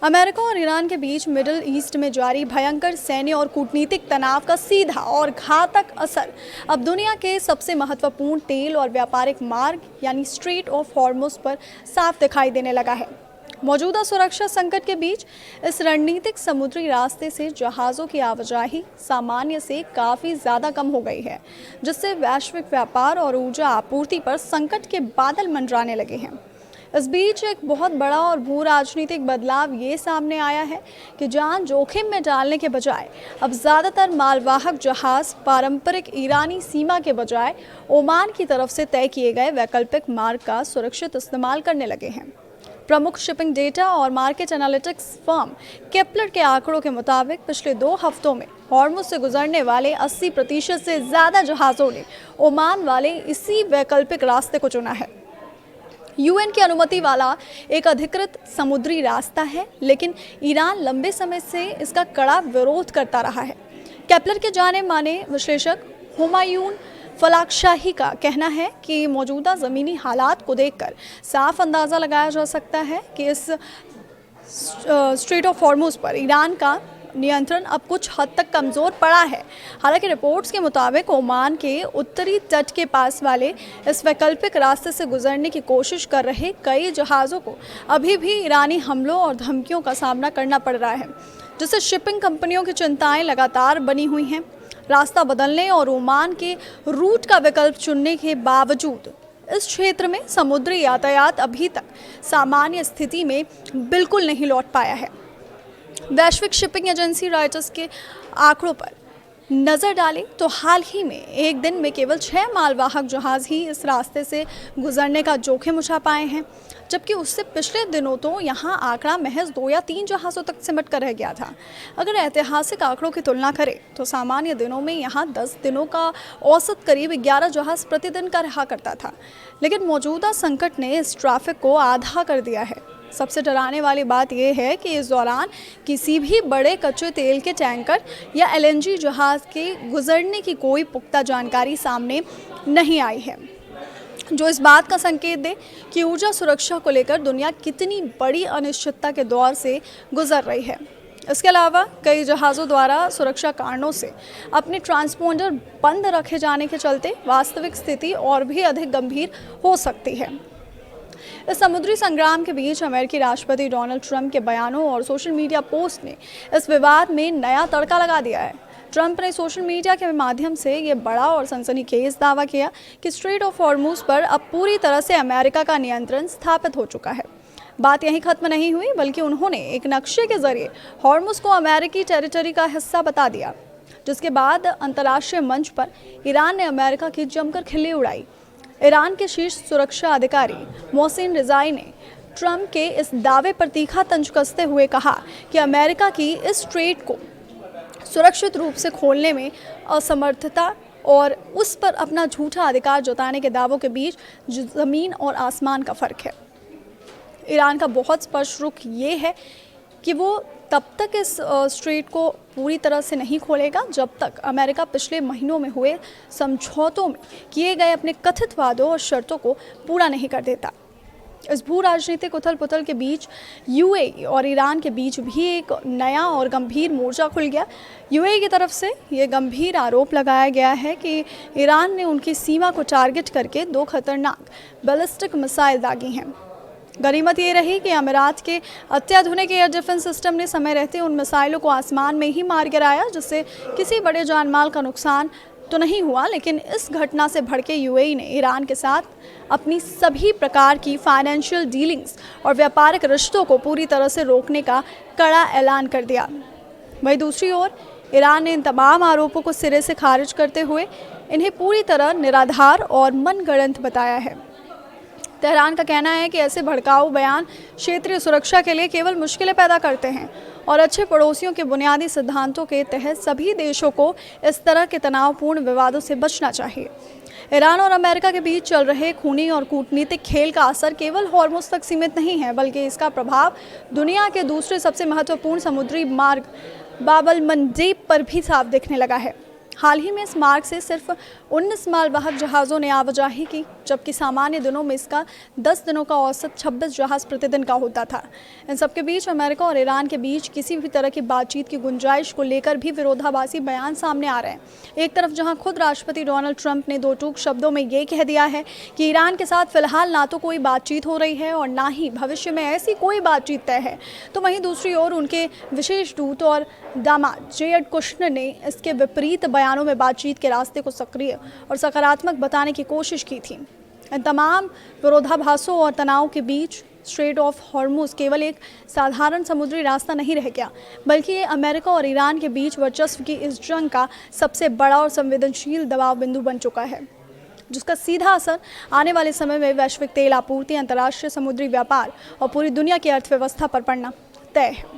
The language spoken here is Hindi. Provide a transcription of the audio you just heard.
अमेरिका और ईरान के बीच मिडिल ईस्ट में जारी भयंकर सैन्य और कूटनीतिक तनाव का सीधा और घातक असर अब दुनिया के सबसे महत्वपूर्ण तेल और व्यापारिक मार्ग यानी स्ट्रेट ऑफ हॉर्मुज़ पर साफ दिखाई देने लगा है। मौजूदा सुरक्षा संकट के बीच इस रणनीतिक समुद्री रास्ते से जहाज़ों की आवाजाही सामान्य से काफ़ी ज़्यादा कम हो गई है, जिससे वैश्विक व्यापार और ऊर्जा आपूर्ति पर संकट के बादल मंडराने लगे हैं। इस बीच एक बहुत बड़ा और भू राजनीतिक बदलाव ये सामने आया है कि जान जोखिम में डालने के बजाय अब ज़्यादातर मालवाहक जहाज़ पारंपरिक ईरानी सीमा के बजाय ओमान की तरफ से तय किए गए वैकल्पिक मार्ग का सुरक्षित इस्तेमाल करने लगे हैं। प्रमुख शिपिंग डेटा और मार्केट एनालिटिक्स फर्म केपलर के आंकड़ों के मुताबिक पिछले 2 हफ्तों में हॉर्मुज़ से गुजरने वाले 80% से ज़्यादा जहाज़ों ने ओमान वाले इसी वैकल्पिक रास्ते को चुना है। यूएन की अनुमति वाला एक अधिकृत समुद्री रास्ता है, लेकिन ईरान लंबे समय से इसका कड़ा विरोध करता रहा है। केपलर के जाने माने विश्लेषक हुमायून फलाकशाही का कहना है कि मौजूदा ज़मीनी हालात को देखकर साफ अंदाज़ा लगाया जा सकता है कि इस स्ट्रेट ऑफ हॉर्मुज़ पर ईरान का नियंत्रण अब कुछ हद तक कमज़ोर पड़ा है। हालांकि रिपोर्ट्स के मुताबिक ओमान के उत्तरी तट के पास वाले इस वैकल्पिक रास्ते से गुजरने की कोशिश कर रहे कई जहाज़ों को अभी भी ईरानी हमलों और धमकियों का सामना करना पड़ रहा है, जिससे शिपिंग कंपनियों की चिंताएं लगातार बनी हुई हैं। रास्ता बदलने और ओमान के रूट का विकल्प चुनने के बावजूद इस क्षेत्र में समुद्री यातायात अभी तक सामान्य स्थिति में बिल्कुल नहीं लौट पाया है। वैश्विक शिपिंग एजेंसी रॉयटर्स के आंकड़ों पर नज़र डालें तो हाल ही में एक दिन में केवल 6 मालवाहक जहाज़ ही इस रास्ते से गुजरने का जोखिम उठा पाए हैं, जबकि उससे पिछले दिनों तो यहां आंकड़ा महज 2 या 3 जहाज़ों तक सिमट कर रह गया था। अगर ऐतिहासिक आंकड़ों की तुलना करें तो सामान्य दिनों में यहां 10 दिनों का औसत करीब 11 जहाज़ प्रतिदिन का रहा करता था, लेकिन मौजूदा संकट ने इस ट्रैफिक को आधा कर दिया है। सबसे डराने वाली बात यह है कि इस दौरान किसी भी बड़े कच्चे तेल के टैंकर या एलएनजी जहाज़ के गुजरने की कोई पुख्ता जानकारी सामने नहीं आई है, जो इस बात का संकेत दे कि ऊर्जा सुरक्षा को लेकर दुनिया कितनी बड़ी अनिश्चितता के दौर से गुजर रही है। इसके अलावा कई जहाज़ों द्वारा सुरक्षा कारणों से अपने ट्रांसपोंडर बंद रखे जाने के चलते वास्तविक स्थिति और भी अधिक गंभीर हो सकती है। इस समुद्री संग्राम के बीच अमेरिकी राष्ट्रपति डोनाल्ड ट्रंप के बयानों और सोशल मीडिया पोस्ट ने इस विवाद में नया तड़का लगा दिया है। ट्रंप ने सोशल मीडिया के माध्यम से ये बड़ा और सनसनीखेज दावा किया कि स्ट्रेट ऑफ हॉर्मुज़ पर अब पूरी तरह से अमेरिका का नियंत्रण स्थापित हो चुका है। बात यहीं खत्म नहीं हुई, बल्कि उन्होंने एक नक्शे के जरिए हॉर्मुज़ को अमेरिकी टेरिटरी का हिस्सा बता दिया, जिसके बाद अंतर्राष्ट्रीय मंच पर ईरान ने अमेरिका की जमकर खिल्ली उड़ाई। ईरान के शीर्ष सुरक्षा अधिकारी मोहसिन रिजाई ने ट्रंप के इस दावे पर तीखा तंज कसते हुए कहा कि अमेरिका की इस स्ट्रेट को सुरक्षित रूप से खोलने में असमर्थता और उस पर अपना झूठा अधिकार जताने के दावों के बीच ज़मीन और आसमान का फ़र्क है। ईरान का बहुत स्पष्ट रुख ये है कि वो तब तक इस स्ट्रेट को पूरी तरह से नहीं खोलेगा जब तक अमेरिका पिछले महीनों में हुए समझौतों में किए गए अपने कथित वादों और शर्तों को पूरा नहीं कर देता। इस भू राजनीतिक उथल पुथल के बीच यूएई और ईरान के बीच भी एक नया और गंभीर मोर्चा खुल गया। यूएई की तरफ से ये गंभीर आरोप लगाया गया है कि ईरान ने उनकी सीमा को टारगेट करके 2 खतरनाक बैलिस्टिक मिसाइल दागी हैं। गनीमत ये रही कि अमीरात के अत्याधुनिक एयर डिफेंस सिस्टम ने समय रहते उन मिसाइलों को आसमान में ही मार गिराया, जिससे किसी बड़े जानमाल का नुकसान तो नहीं हुआ। लेकिन इस घटना से भड़के यूएई ने ईरान के साथ अपनी सभी प्रकार की फाइनेंशियल डीलिंग्स और व्यापारिक रिश्तों को पूरी तरह से रोकने का कड़ा ऐलान कर दिया। वहीं दूसरी ओर ईरान ने इन तमाम आरोपों को सिरे से खारिज करते हुए इन्हें पूरी तरह निराधार और मनगढ़ंत बताया है। तेहरान का कहना है कि ऐसे भड़काऊ बयान क्षेत्रीय सुरक्षा के लिए केवल मुश्किलें पैदा करते हैं और अच्छे पड़ोसियों के बुनियादी सिद्धांतों के तहत सभी देशों को इस तरह के तनावपूर्ण विवादों से बचना चाहिए। ईरान और अमेरिका के बीच चल रहे खूनी और कूटनीतिक खेल का असर केवल हॉर्मुज़ तक सीमित नहीं है, बल्कि इसका प्रभाव दुनिया के दूसरे सबसे महत्वपूर्ण समुद्री मार्ग बाब अल मंडेब पर भी साफ दिखने लगा है। हाल ही में इस मार्ग से सिर्फ 19 मालवाहक जहाज़ों ने आवाजाही की, जबकि सामान्य दिनों में इसका 10 दिनों का औसत 26 जहाज़ प्रतिदिन का होता था। इन सबके बीच अमेरिका और ईरान के बीच किसी भी तरह की बातचीत की गुंजाइश को लेकर भी विरोधाभासी बयान सामने आ रहे हैं। एक तरफ जहां खुद राष्ट्रपति डोनाल्ड ट्रंप ने दो टूक शब्दों में ये कह दिया है कि ईरान के साथ फिलहाल ना तो कोई बातचीत हो रही है और ना ही भविष्य में ऐसी कोई बातचीत तय है, तो वहीं दूसरी ओर उनके विशेष दूत और दामाद जेरेड कुशनर ने इसके विपरीत बयानों में बातचीत के रास्ते को सक्रिय और सकारात्मक बताने की कोशिश की थी। इन तमाम विरोधाभासों और तनाव के बीच स्ट्रेट ऑफ हॉर्मुज केवल एक साधारण समुद्री रास्ता नहीं रह गया, बल्कि ये अमेरिका और ईरान के बीच वर्चस्व की इस जंग का सबसे बड़ा और संवेदनशील दबाव बिंदु बन चुका है, जिसका सीधा असर आने वाले समय में वैश्विक तेल आपूर्ति, अंतर्राष्ट्रीय समुद्री व्यापार और पूरी दुनिया की अर्थव्यवस्था पर पड़ना तय है।